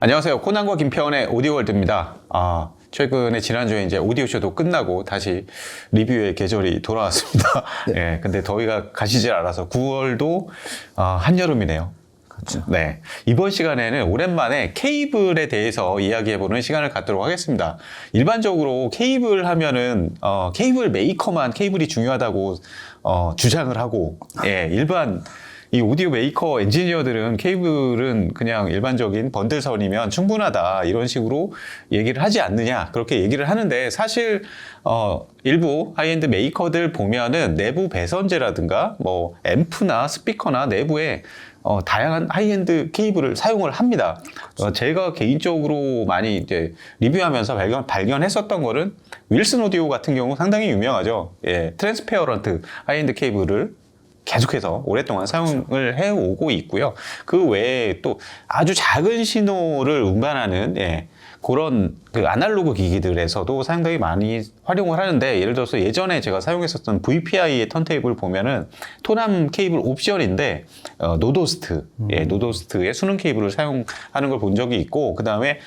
안녕하세요. 코난과 김평원의 오디오월드입니다. 최근에 지난주에 이제 오디오쇼도 끝나고 다시 리뷰의 계절이 돌아왔습니다. 네. 예, 근데 더위가 가시질 않아서 9월도 한여름이네요. 그렇죠. 네. 이번 시간에는 오랜만에 케이블에 대해서 이야기해보는 시간을 갖도록 하겠습니다. 일반적으로 케이블 하면은, 케이블 메이커만 케이블이 중요하다고, 주장을 하고, 예, 일반, 이 오디오 메이커 엔지니어들은 케이블은 그냥 일반적인 번들선이면 충분하다 이런 식으로 얘기를 하지 않느냐 그렇게 얘기를 하는데 사실 일부 하이엔드 메이커들 보면은 내부 배선재라든가 뭐 앰프나 스피커나 내부에 다양한 하이엔드 케이블을 사용을 합니다. 제가 개인적으로 많이 이제 리뷰하면서 발견했었던 거는 윌슨 오디오 같은 경우 상당히 유명하죠. 예, 트랜스페어런트 하이엔드 케이블을 계속해서 오랫동안 사용을 해오고 있고요. 그 외에 또 아주 작은 신호를 운반하는 그런 그 아날로그 기기들에서도 상당히 많이 활용을 하는데, 예를 들어서 예전에 제가 사용했었던 VPI의 턴테이블 보면은 토남 케이블 옵션인데 노도스트, 노도스트의 수능 케이블을 사용하는 걸 본 적이 있고, 그 다음에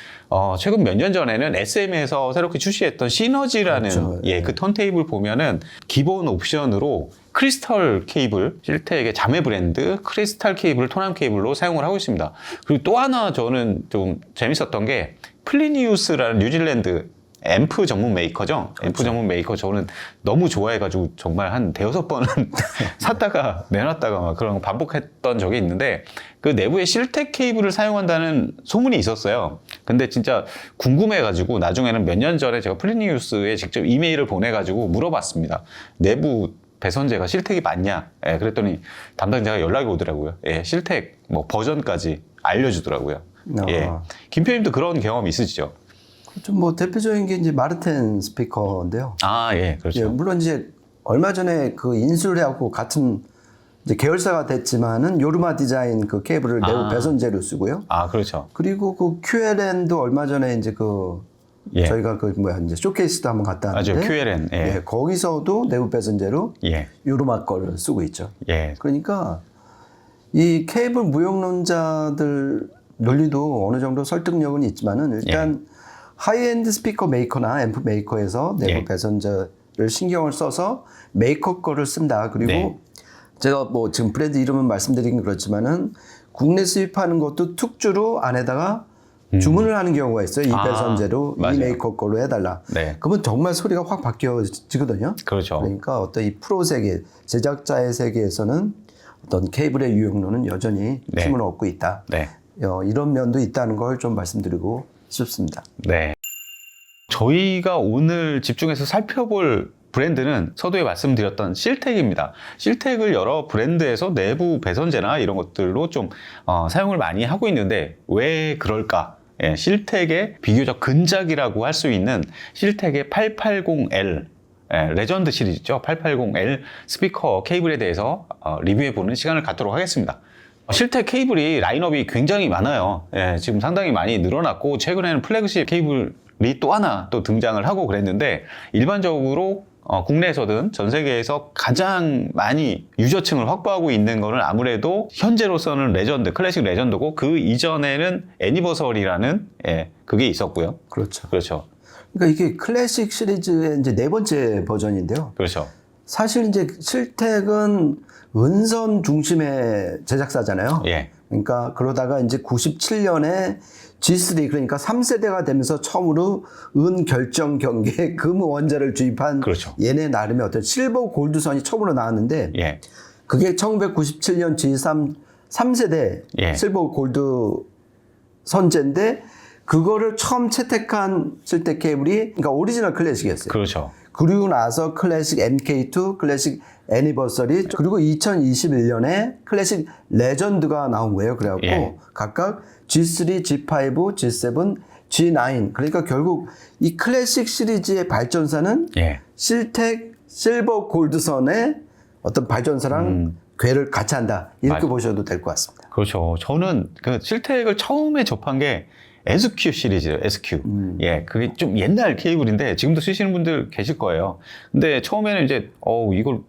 최근 몇 년 전에는 SM에서 새롭게 출시했던 시너지라는 그렇죠. 그 턴테이블 보면은 기본 옵션으로 크리스털 케이블, 실텍의 자매 브랜드 크리스탈 케이블을 토남 케이블로 사용을 하고 있습니다. 그리고 또 하나 저는 좀 재밌었던 게 플리니우스라는 뉴질랜드 앰프 전문 메이커죠. 그렇죠. 앰프 전문 메이커 저는 너무 좋아해가지고 정말 한 대여섯 번은 샀다가 내놨다가 막 그런 거 반복했던 적이 있는데, 그 내부에 실텍 케이블을 사용한다는 소문이 있었어요. 근데 진짜 궁금해가지고 나중에는 몇 년 전에 제가 플리니우스에 직접 이메일을 보내가지고 물어봤습니다. 내부 배선재가 실텍이 맞냐? 예, 그랬더니 담당자가 연락이 오더라고요. 예, 실텍 뭐 버전까지 알려주더라고요. 예. 김표님도 그런 경험 있으시죠? 좀 뭐 대표적인 게 이제 마르텐 스피커인데요. 예, 그렇죠. 예, 물론 이제 얼마 전에 그 인슐하고 같은 이제 계열사가 됐지만은 요르마 디자인 그 케이블을 내부 배선재로 쓰고요. 그렇죠. 그리고 그 QLN도 얼마 전에 이제 저희가 이제 쇼케이스도 한번 갔다 왔는데, 맞아요. QLN. 예. 거기서도 내부 배선재로 요르마 거를 쓰고 있죠. 예. 그러니까 이 케이블 무용론자들 논리도 어느 정도 설득력은 있지만은 일단 하이엔드 스피커 메이커나 앰프 메이커에서 내부 배선재를 신경을 써서 메이커 거를 쓴다. 그리고 제가 뭐 지금 브랜드 이름은 말씀드리긴 그렇지만은 국내 수입하는 것도 특주로 안에다가 주문을 하는 경우가 있어요. 이 배선재로 이 메이커 거로 해달라. 그러면 정말 소리가 확 바뀌어지거든요. 그렇죠. 그러니까 어떤 이 프로 세계, 제작자의 세계에서는 어떤 케이블의 유용론은 여전히 힘을 얻고 있다. 이런 면도 있다는 걸 좀 말씀드리고 싶습니다. 네. 저희가 오늘 집중해서 살펴볼 브랜드는 서두에 말씀드렸던 실텍입니다. 실텍을 여러 브랜드에서 내부 배선재나 이런 것들로 좀 사용을 많이 하고 있는데 왜 그럴까? 실텍의 비교적 근작이라고 할 수 있는 실텍의 880L 레전드 시리즈죠. 880L 스피커 케이블에 대해서 리뷰해보는 시간을 갖도록 하겠습니다. 실텍 케이블이 라인업이 굉장히 많아요. 지금 상당히 많이 늘어났고, 최근에는 플래그십 케이블이 또 하나 또 등장을 하고 그랬는데, 일반적으로 국내에서든 전 세계에서 가장 많이 유저층을 확보하고 있는 거는 아무래도 현재로서는 클래식 레전드고, 그 이전에는 애니버서리라는 그게 있었고요. 그렇죠. 그렇죠. 그러니까 이게 클래식 시리즈의 이제 네 번째 버전인데요. 그렇죠. 사실 이제 실텍은 은선 중심의 제작사잖아요. 그러니까 그러다가 이제 97년에 G3, 그러니까 3세대가 되면서 처음으로 은 결정 경계 금 원자를 주입한 얘네 나름의 어떤 실버 골드선이 처음으로 나왔는데, 그게 1997년 G3 3세대 실버 골드 선재인데, 그거를 처음 채택한 실텍 케이블이 그러니까 오리지널 클래식이었어요. 그렇죠. 그리고 나서 클래식 MK2, 클래식 애니버서리, 그리고 2021년에 클래식 레전드가 나온 거예요. 그래갖고 각각 G3, G5, G7, G9. 그러니까 결국 이 클래식 시리즈의 발전사는 실텍 실버 골드선의 어떤 발전사랑 궤를 같이 한다. 이렇게 보셔도 될 것 같습니다. 그렇죠. 저는 그 실텍을 처음에 접한 게 SQ 시리즈예요. SQ. 예, 그게 좀 옛날 케이블인데 지금도 쓰시는 분들 계실 거예요. 근데 처음에는 이제 이걸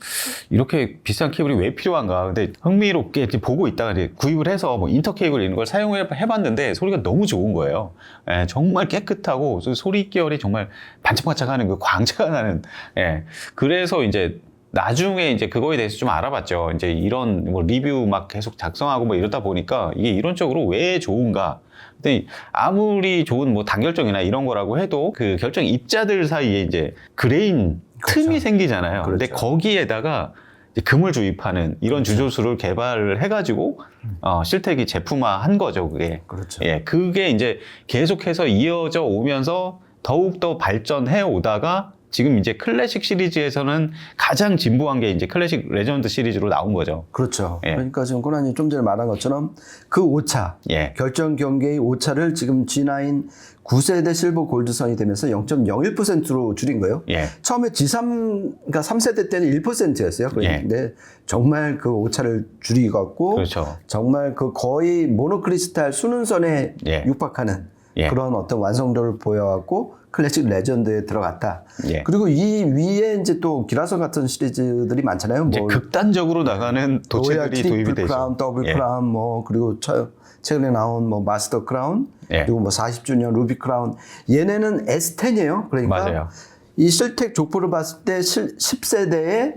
이렇게 비싼 케이블이 왜 필요한가? 근데 흥미롭게 이렇게 보고 있다가 이제 구입을 해서 뭐 인터 케이블 이런 걸 사용해 봤는데 소리가 너무 좋은 거예요. 예, 정말 깨끗하고 소리 계열이 정말 반짝반짝하는 그 광채가 나는. 예, 그래서 이제 나중에 이제 그거에 대해서 좀 알아봤죠. 이제 이런 뭐 리뷰 막 계속 작성하고 뭐 이러다 보니까 이게 이론적으로 왜 좋은가? 근데 아무리 좋은 뭐 단결정이나 이런 거라고 해도 그 결정 입자들 사이에 이제 그레인 그렇죠. 틈이 생기잖아요. 그렇죠. 근데 거기에다가 이제 금을 주입하는 이런 그렇죠. 주조수를 개발을 해가지고 실텍이 제품화한 거죠. 그게. 그렇죠. 예, 그게 이제 계속해서 이어져 오면서 더욱 더 발전해 오다가 지금 이제 클래식 시리즈에서는 가장 진보한 게 이제 클래식 레전드 시리즈로 나온 거죠. 그렇죠. 예. 그러니까 지금 코난이 좀 전에 말한 것처럼 그 오차, 예. 결정 경계의 오차를 지금 G9 9세대 실버 골드선이 되면서 0.01%로 줄인 거예요. 예. 처음에 G3, 그러니까 3세대 때는 1%였어요. 그런데 정말 그 오차를 줄이고 그렇죠. 정말 그 거의 모노크리스탈 수능선에 예. 육박하는 예. 그런 어떤 완성도를 보여갖고 클래식 레전드에 들어갔다. 예. 그리고 이 위에 이제 또 기라성 같은 시리즈들이 많잖아요. 이제 뭐 극단적으로 나가는 도체들이 도입이 트리플 되죠. 크라운, 더블 예. 크라운, 뭐 그리고 최근에 나온 뭐 마스터 크라운, 예. 그리고 뭐 40주년 루비 크라운. 얘네는 S10이에요. 그러니까 맞아요. 이 실텍 족보를 봤을 때 10세대의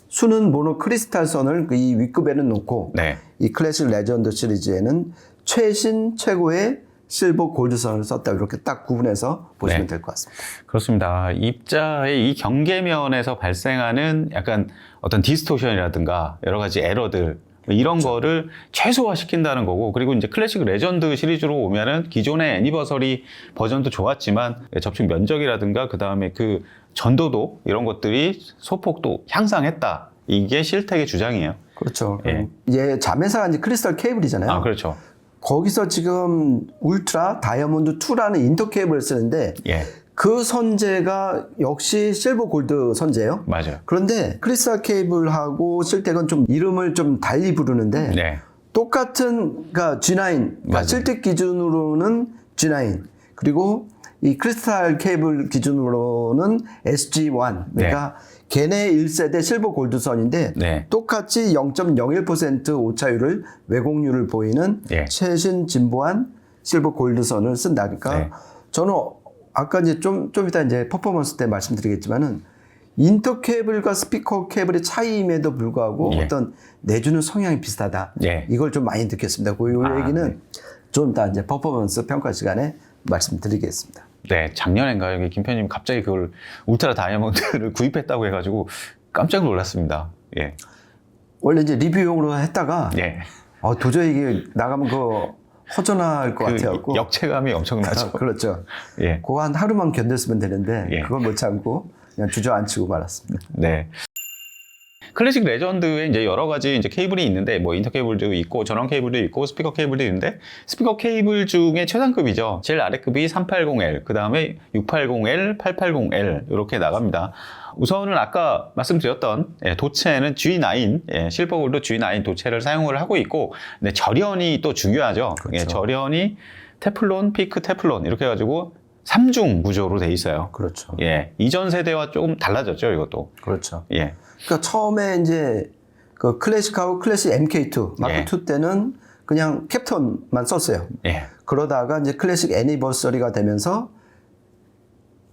수는 모노 크리스탈 선을 이 윗급에는 놓고 네. 이 클래식 레전드 시리즈에는 최신 최고의 실버 골드선을 썼다. 이렇게 딱 구분해서 보시면 네. 될 것 같습니다. 그렇습니다. 입자의 이 경계면에서 발생하는 약간 어떤 디스토션이라든가 여러 가지 에러들 이런 그렇죠. 거를 최소화시킨다는 거고, 그리고 이제 클래식 레전드 시리즈로 오면은 기존의 애니버서리 버전도 좋았지만 접촉 면적이라든가 그 다음에 그 전도도 이런 것들이 소폭도 향상했다. 이게 실텍의 주장이에요. 그렇죠. 예. 얘 자매사가 이제 크리스탈 케이블이잖아요. 아, 그렇죠. 거기서 지금 울트라 다이아몬드 2라는 인터 케이블을 쓰는데 예, 그 선재가 역시 실버 골드 선재예요. 맞아요. 그런데 크리스탈 케이블하고 실텍은 좀 이름을 좀 달리 부르는데 네, 똑같은 그러니까 G9, 그러니까 맞아요. 실텍 기준으로는 G9 그리고 이 크리스탈 케이블 기준으로는 SG1 그러니까 걔네 1세대 실버 골드선인데 네. 똑같이 0.01% 오차율을 왜곡률을 보이는 예. 최신 진보한 실버 골드선을 쓴다니까 네. 저는 아까 이제 좀 이따 이제 퍼포먼스 때 말씀드리겠지만은 인터 케이블과 스피커 케이블의 차이임에도 불구하고 예. 어떤 내주는 성향이 비슷하다. 예. 이걸 좀 많이 느꼈습니다. 그 얘기는 네. 좀 이따 이제 퍼포먼스 평가 시간에 말씀드리겠습니다. 네, 작년인가 여기 김 편님 갑자기 그걸 울트라 다이아몬드를 구입했다고 해가지고 깜짝 놀랐습니다. 예, 원래 이제 리뷰용으로 했다가 예. 도저히 이게 나가면 그거 허전할 것 같아갖고 역체감이 엄청나죠. 그렇죠. 예, 그거 한 하루만 견뎠으면 되는데 예. 그걸 못 참고 그냥 주저앉히고 말았습니다. 네. 클래식 레전드에 이제 여러 가지 이제 케이블이 있는데 뭐 인터 케이블도 있고 전원 케이블도 있고 스피커 케이블도 있는데 스피커 케이블 중에 최상급이죠. 제일 아래급이 380L, 그 다음에 680L, 880L 이렇게 나갑니다. 우선은 아까 말씀드렸던 도체는 G9, 실버골드 G9 도체를 사용을 하고 있고, 근데 절연이 또 중요하죠. 그렇죠. 절연이 테플론, 피크 테플론 이렇게 해가지고 3중 구조로 돼 있어요. 그렇죠. 예, 이전 세대와 조금 달라졌죠, 이것도. 그렇죠. 예, 그러니까 처음에 이제 그 클래식하고 클래식 MK2, 마크 2 때는 그냥 캡톤만 썼어요. 예, 그러다가 이제 클래식 애니버서리가 되면서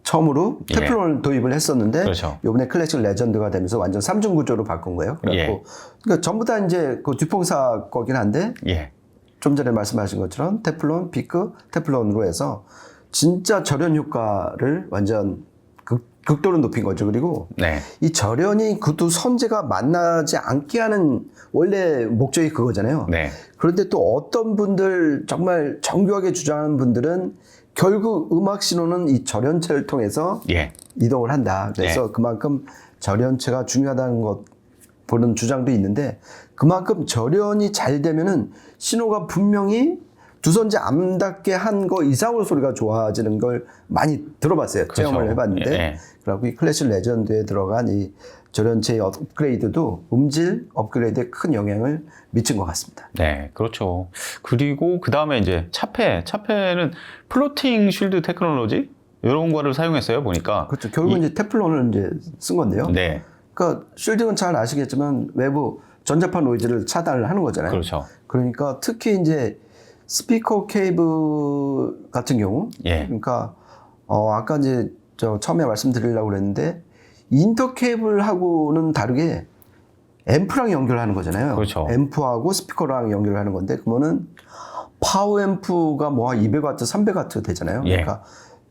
처음으로 테플론을 도입을 했었는데 그렇죠. 이번에 클래식 레전드가 되면서 완전 3중 구조로 바꾼 거예요. 그래갖고 그러니까 전부 다 이제 그 듀퐁사 거긴 한데 예, 좀 전에 말씀하신 것처럼 테플론, 피크, 테플론으로 해서 진짜 절연 효과를 완전 극도로 높인 거죠. 그리고 네, 이 절연이 그 두 선재가 만나지 않게 하는 원래 목적이 그거잖아요. 네, 그런데 또 어떤 분들 정말 정교하게 주장하는 분들은 결국 음악 신호는 이 절연체를 통해서 예, 이동을 한다. 그래서 그만큼 절연체가 중요하다는 것 보는 주장도 있는데 그만큼 절연이 잘 되면은 신호가 분명히 두 선재 안 닿게 한 거 이상으로 소리가 좋아지는 걸 많이 들어봤어요. 그렇죠. 체험을 해봤는데. 예. 그리고 이 클래식 레전드에 들어간 이 전원체의 업그레이드도 음질 업그레이드에 큰 영향을 미친 것 같습니다. 네, 그렇죠. 그리고 그 다음에 이제 차페는 플로팅 쉴드 테크놀로지 이런 거를 사용했어요, 보니까. 그렇죠. 결국은 이제 테플론을 이제 쓴 건데요. 네. 그러니까 쉴딩은 잘 아시겠지만 외부 전자파 노이즈를 차단을 하는 거잖아요. 그렇죠. 그러니까 특히 이제 스피커 케이블 같은 경우, 예. 그러니까 아까 이제 저 처음에 말씀드리려고 그랬는데 인터 케이블하고는 다르게 앰프랑 연결하는 거잖아요. 그렇죠. 앰프하고 스피커랑 연결하는 건데 그러면은 파워 앰프가 뭐 한 200W, 300W 되잖아요. 예. 그러니까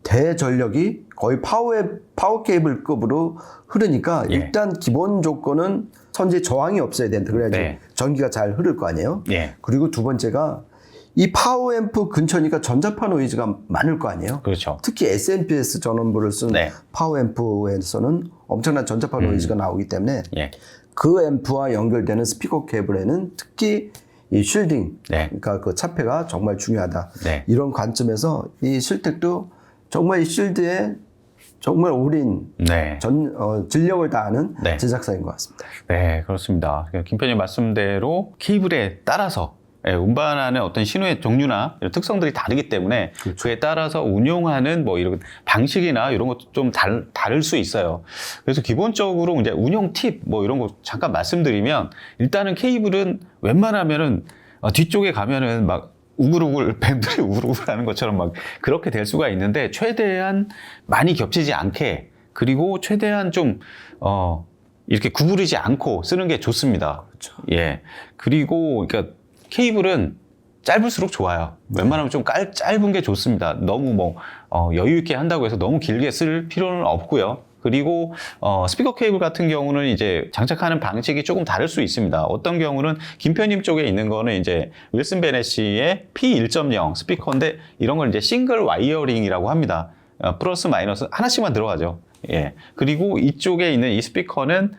대전력이 거의 파워 케이블급으로 흐르니까 예. 일단 기본 조건은 선제 저항이 없어야 된다. 그래야지 네. 전기가 잘 흐를 거 아니에요. 예. 그리고 두 번째가 이 파워 앰프 근처니까 전자파 노이즈가 많을 거 아니에요. 그렇죠. 특히 SMPS 전원부를 쓴 네. 파워 앰프에서는 엄청난 전자파 노이즈가 나오기 때문에 예. 그 앰프와 연결되는 스피커 케이블에는 특히 이 쉴딩, 네. 그러니까 그 차폐가 정말 중요하다. 네. 이런 관점에서 이 실텍도 정말 이 쉴드에 정말 올인 네. 진력을 다하는 네. 제작사인 것 같습니다. 네, 그렇습니다. 김 편님 말씀대로 케이블에 따라서 운반하는 어떤 신호의 종류나 이런 특성들이 다르기 때문에 그렇죠. 그에 따라서 운용하는 뭐 이런 방식이나 이런 것도 좀 다를 수 있어요. 그래서 기본적으로 이제 운용 팁 뭐 이런 거 잠깐 말씀드리면 일단은 케이블은 웬만하면은 뒤쪽에 가면은 막 우글우글 뱀들이 우글우글 하는 것처럼 막 그렇게 될 수가 있는데 최대한 많이 겹치지 않게 그리고 최대한 좀 이렇게 구부리지 않고 쓰는 게 좋습니다. 그렇죠. 예. 그리고 그러니까 케이블은 짧을수록 좋아요. 웬만하면 좀 짧은 게 좋습니다. 너무 뭐 여유 있게 한다고 해서 너무 길게 쓸 필요는 없고요. 그리고 스피커 케이블 같은 경우는 이제 장착하는 방식이 조금 다를 수 있습니다. 어떤 경우는 김편님 쪽에 있는 거는 이제 윌슨 베네시의 P1.0 스피커인데 이런 걸 이제 싱글 와이어링이라고 합니다. 플러스 마이너스 하나씩만 들어가죠. 예. 그리고 이쪽에 있는 이 스피커는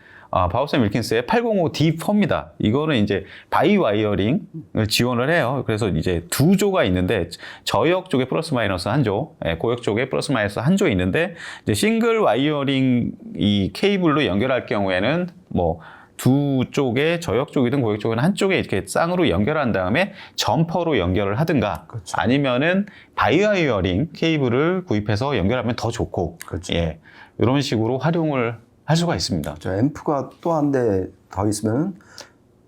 바우슨 윌킨스의 805D4입니다. 이거는 이제 바이 와이어링을 지원을 해요. 그래서 이제 두 조가 있는데 저역 쪽에 플러스 마이너스 한 조, 고역 쪽에 플러스 마이너스 한 조 있는데 이제 싱글 와이어링 이 케이블로 연결할 경우에는 뭐 두 쪽에 저역 쪽이든 고역 쪽이든 한쪽에 이렇게 쌍으로 연결한 다음에 점퍼로 연결을 하든가 그렇죠. 아니면은 바이 와이어링 케이블을 구입해서 연결하면 더 좋고 그렇죠. 예. 이런 식으로 활용을 할 수가 있습니다. 저 앰프가 또 한 대 더 있으면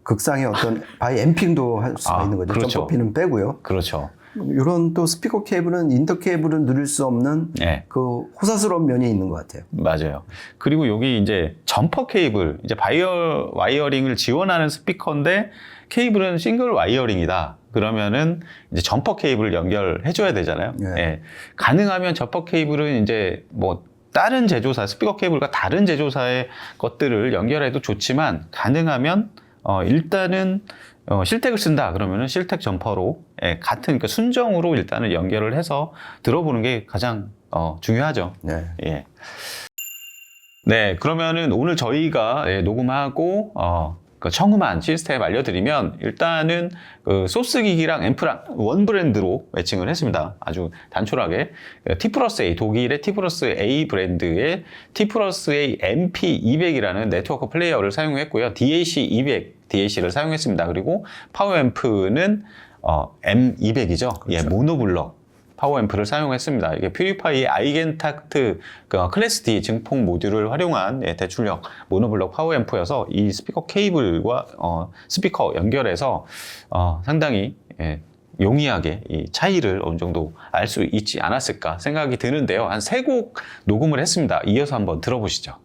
극상의 어떤 바이 앰핑도 할 수가 있는 거죠. 그렇죠. 점퍼피는 빼고요. 그렇죠. 이런 또 스피커 케이블은 인터 케이블은 누릴 수 없는 네. 그 호사스러운 면이 있는 것 같아요. 맞아요. 그리고 여기 이제 점퍼 케이블, 이제 와이어링을 지원하는 스피커인데 케이블은 싱글 와이어링이다. 그러면은 이제 점퍼 케이블을 연결해줘야 되잖아요. 네. 예. 가능하면 점퍼 케이블은 이제 뭐 다른 제조사, 스피커 케이블과 다른 제조사의 것들을 연결해도 좋지만 가능하면 일단은 실텍을 쓴다 그러면은 실텍 점퍼로 같은 그러니까 순정으로 일단은 연결을 해서 들어보는 게 가장 중요하죠. 네. 예. 네, 그러면은 오늘 저희가 녹음하고 그 청음한 시스템 알려드리면 일단은 그 소스 기기랑 앰프랑 원 브랜드로 매칭을 했습니다. 아주 단촐하게 T+A 독일의 T+A 브랜드의 T+A MP200이라는 네트워크 플레이어를 사용했고요. DAC를 사용했습니다. 그리고 파워 앰프는 M200이죠. 예, 모노블럭 파워 앰프를 사용했습니다. 이게 퓨리파이의 아이겐탁트 클래스 D 증폭 모듈을 활용한 대출력 모노블럭 파워 앰프여서 이 스피커 케이블과 스피커 연결해서 상당히 용이하게 이 차이를 어느 정도 알 수 있지 않았을까 생각이 드는데요. 한 3곡 녹음을 했습니다. 이어서 한번 들어보시죠.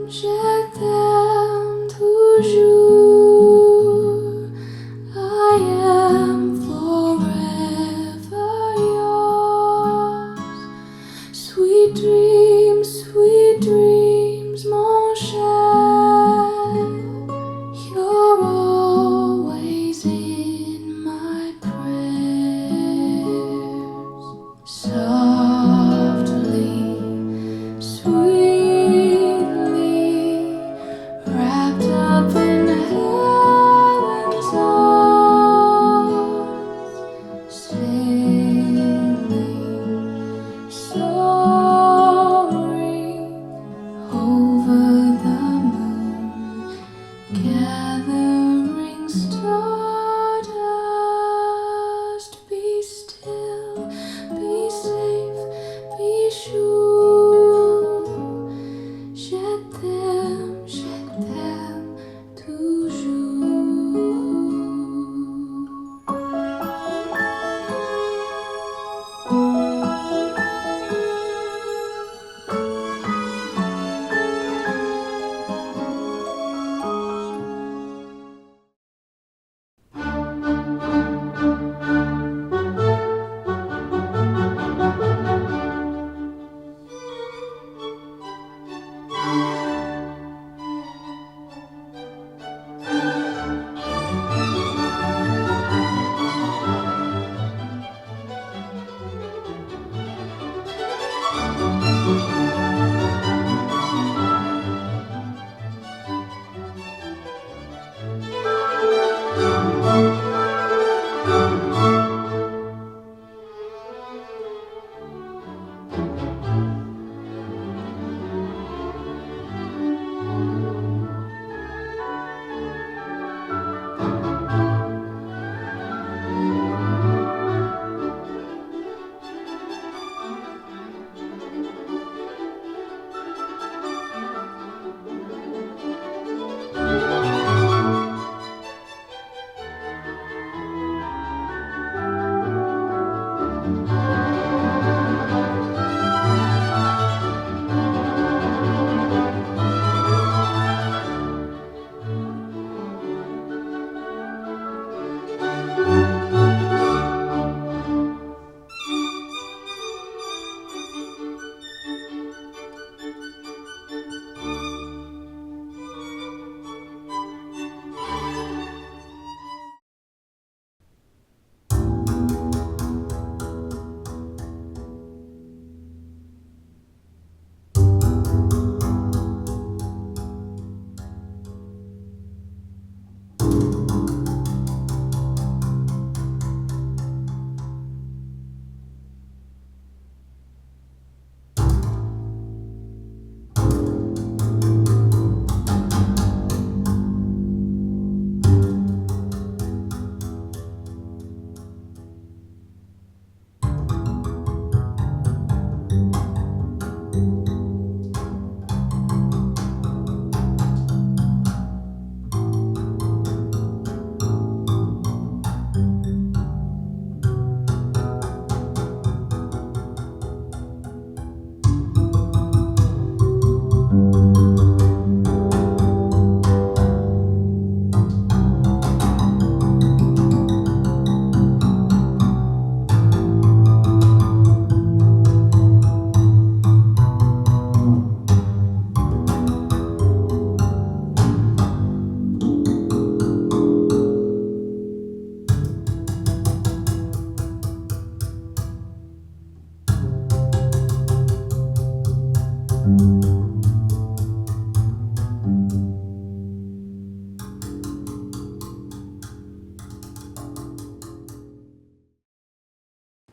Je t'aime toujours. I am forever yours. Sweet dreams, mon cher.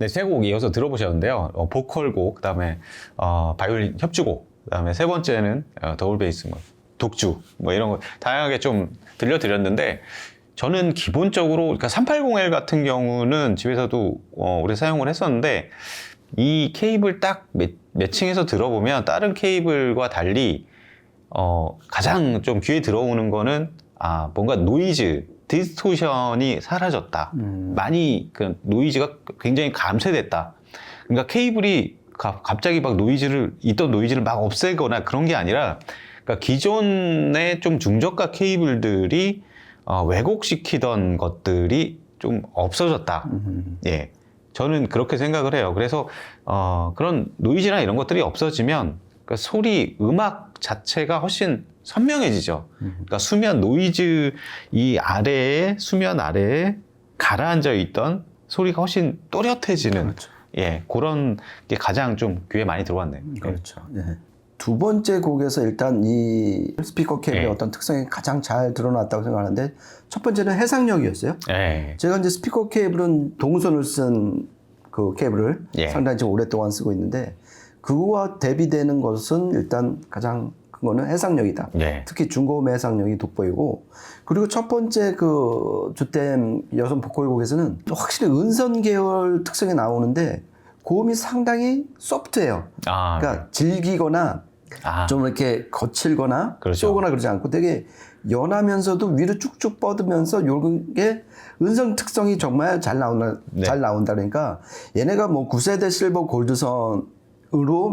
네, 세 곡 이어서 들어보셨는데요. 보컬곡, 그다음에 바이올린 협주곡, 그다음에 세 번째는 더블 베이스, 뭐 독주, 뭐 이런 거 다양하게 좀 들려드렸는데, 저는 기본적으로 그러니까 380L 같은 경우는 집에서도 오래 사용을 했었는데, 이 케이블 딱 매칭해서 들어보면 다른 케이블과 달리 가장 좀 귀에 들어오는 거는 뭔가 노이즈, 디스토션이 사라졌다. 많이 그 노이즈가 굉장히 감쇄됐다. 그러니까 케이블이 갑자기 막 있던 노이즈를 막 없애거나 그런 게 아니라, 그러니까 기존의 좀 중저가 케이블들이 왜곡시키던 것들이 좀 없어졌다. 예. 저는 그렇게 생각을 해요. 그래서 그런 노이즈나 이런 것들이 없어지면 그러니까 소리, 음악 자체가 훨씬 선명해지죠. 그러니까 노이즈 수면 아래에 가라앉아 있던 소리가 훨씬 또렷해지는, 그렇죠. 예, 그런 게 가장 좀 귀에 많이 들어왔네요. 그렇죠. 예. 두 번째 곡에서 일단 이 스피커 케이블의 예. 어떤 특성이 가장 잘 드러났다고 생각하는데, 첫 번째는 해상력이었어요. 예. 제가 이제 스피커 케이블은 동선을 쓴 그 케이블을 예. 상당히 좀 오랫동안 쓰고 있는데, 그거와 대비되는 것은 일단 가장 큰 거는 해상력이다. 예. 특히 중고음 해상력이 돋보이고, 그리고 첫 번째 그 주댐 여성 보컬곡에서는 확실히 음선 계열 특성이 나오는데, 고음이 상당히 소프트해요. 그러니까 질기거나 좀 이렇게 거칠거나 그렇죠. 쏘거나 그러지 않고 되게 연하면서도 위로 쭉쭉 뻗으면서 요런 게 음성 특성이 정말 잘 나온다. 그러니까 얘네가 뭐 9세대 실버 골드선으로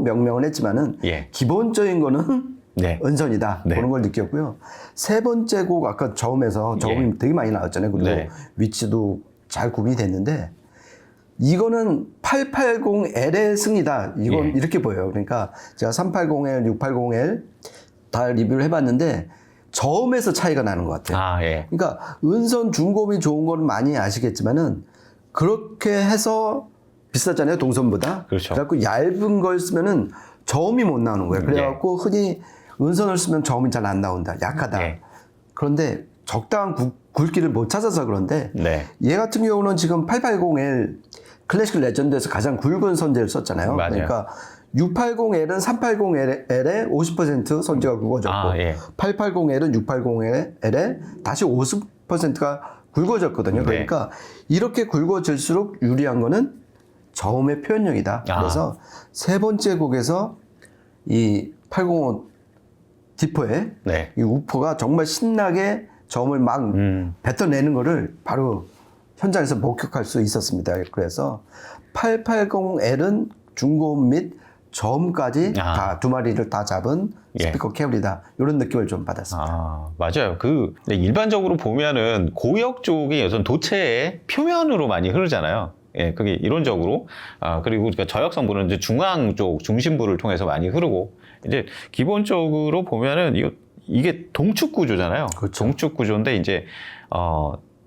명명을 했지만은 예. 기본적인 거는 네. 은선이다. 네. 그런 걸 느꼈고요. 세 번째 곡 아까 저음이 예. 되게 많이 나왔잖아요. 그리고 네. 위치도 잘 구분이 됐는데, 이거는 880L의 승이다. 이건 예. 이렇게 보여요. 그러니까 제가 380L, 680L 다 리뷰를 해봤는데 저음에서 차이가 나는 것 같아요. 예. 그러니까 은선 중고음이 좋은 건 많이 아시겠지만은 그렇게 해서 비싸잖아요. 동선보다. 그렇죠. 그래갖고 얇은 걸 쓰면은 저음이 못 나오는 거예요. 그래갖고 흔히 은선을 쓰면 저음이 잘 안 나온다. 약하다. 예. 그런데 적당한 굵기를 못 찾아서 그런데, 네. 얘 같은 경우는 지금 880L 클래식 레전드에서 가장 굵은 선재를 썼잖아요. 맞아요. 그러니까 680L은 380L의 50% 선재가 굵어졌고, 예. 880L은 680L의 다시 50%가 굵어졌거든요. 그러니까 이렇게 굵어질수록 유리한 거는 저음의 표현력이다. 그래서 세 번째 곡에서 이 805 디퍼의 네. 이 우퍼가 정말 신나게 저음을 막 뱉어내는 거를 바로 현장에서 목격할 수 있었습니다. 그래서 880L은 중고음 및 저음까지 다 두 마리를 다 잡은 스피커 케이블이다. 이런 느낌을 좀 받았습니다. 맞아요. 일반적으로 보면은 고역 쪽이 우선 도체의 표면으로 많이 흐르잖아요. 예, 그게 이론적으로. 그리고 그러니까 저역성부는 이제 중앙 쪽 중심부를 통해서 많이 흐르고, 이제 기본적으로 보면은 이게 동축 구조잖아요. 그렇죠. 동축 구조인데 이제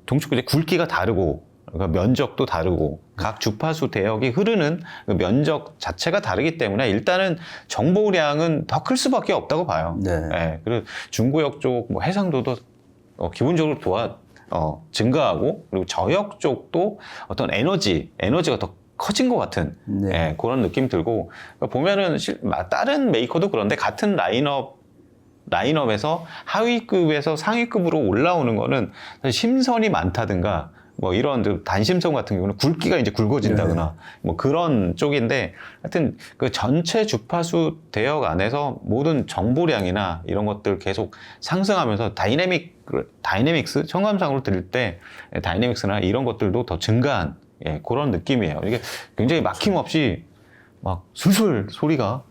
동축 구조 굵기가 다르고, 그러니까 면적도 다르고, 각 주파수 대역이 흐르는 그 면적 자체가 다르기 때문에 일단은 정보량은 더 클 수밖에 없다고 봐요. 네. 예, 그리고 중고역 쪽 뭐 해상도도 기본적으로 증가하고, 그리고 저역 쪽도 어떤 에너지가 더 커진 것 같은 예, 그런 느낌 들고, 그러니까 보면은 다른 메이커도 그런데 같은 라인업에서 하위급에서 상위급으로 올라오는 거는 심선이 많다든가 뭐 이런 단심성 같은 경우는 굵기가 이제 굵어진다거나 뭐 그런 쪽인데, 하여튼 그 전체 주파수 대역 안에서 모든 정보량이나 이런 것들 계속 상승하면서 다이내믹스 청감상으로 들을 때 다이내믹스나 이런 것들도 더 증가한 그런 느낌이에요. 이게 굉장히 막힘없이 막 술술 소리가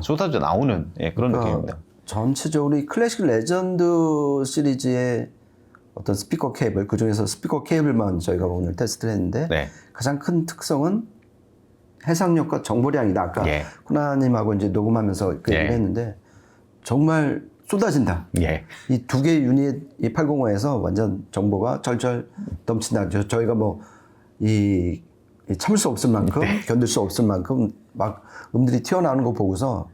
쏟아져 나오는 그런 느낌입니다. 전체적으로 이 클래식 레전드 시리즈의 어떤 스피커 케이블, 그 중에서 스피커 케이블만 저희가 오늘 테스트를 했는데, 가장 큰 특성은 해상력과 정보량이다. 아까 쿠나님하고 이제 녹음하면서 그 얘기를 했는데, 정말 쏟아진다. 이 두 개의 유닛, 이 805에서 완전 정보가 절절 넘친다. 저희가 뭐, 참을 수 없을 만큼, 견딜 수 없을 만큼 막 음들이 튀어나오는 거 보고서,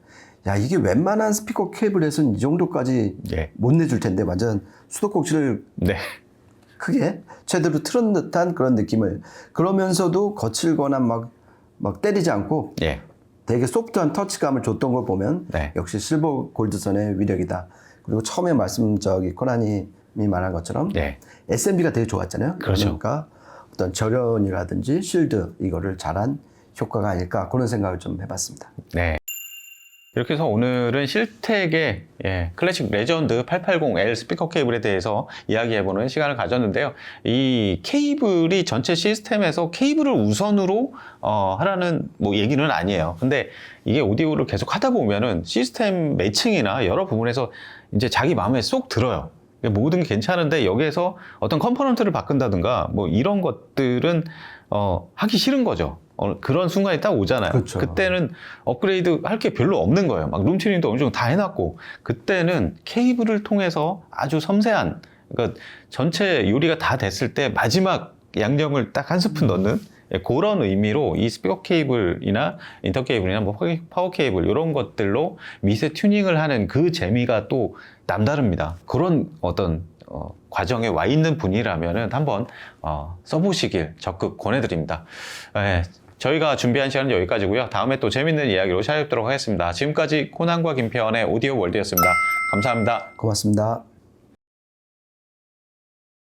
야, 이게 웬만한 스피커 케이블에서는 이 정도까지 못 내줄 텐데, 완전 수도꼭지를 크게 제대로 틀은 듯한 그런 느낌을, 그러면서도 거칠거나 막 막 때리지 않고 예. 되게 소프트한 터치감을 줬던 걸 보면 네. 역시 실버 골드선의 위력이다. 그리고 처음에 코나님이 말한 것처럼 네. SMB가 되게 좋았잖아요. 그렇죠. 그러니까 어떤 절연이라든지 쉴드 이거를 잘한 효과가 아닐까 그런 생각을 좀 해봤습니다. 네. 이렇게 해서 오늘은 실텍의 클래식 레전드 880L 스피커 케이블에 대해서 이야기해보는 시간을 가졌는데요. 이 케이블이 전체 시스템에서 케이블을 우선으로 하라는 뭐 얘기는 아니에요. 근데 이게 오디오를 계속 하다 보면은 시스템 매칭이나 여러 부분에서 이제 자기 마음에 쏙 들어요. 모든 게 괜찮은데 여기에서 어떤 컴포넌트를 바꾼다든가 뭐 이런 것들은 하기 싫은 거죠. 그런 순간이 딱 오잖아요. 그렇죠. 그때는 업그레이드 할 게 별로 없는 거예요. 막 룸튜닝도 어느 정도 다 해놨고, 그때는 케이블을 통해서 아주 섬세한, 그러니까 전체 요리가 다 됐을 때 마지막 양념을 딱 한 스푼 넣는 그런 의미로 이 스피커 케이블이나 인터 케이블이나 뭐 파워 케이블 이런 것들로 미세 튜닝을 하는 그 재미가 또 남다릅니다. 그런 어떤 과정에 와 있는 분이라면은 한번 써보시길 적극 권해드립니다. 저희가 준비한 시간은 여기까지고요. 다음에 또 재밌는 이야기로 찾아뵙도록 하겠습니다. 지금까지 코난과 김태원의 오디오 월드였습니다. 감사합니다. 고맙습니다.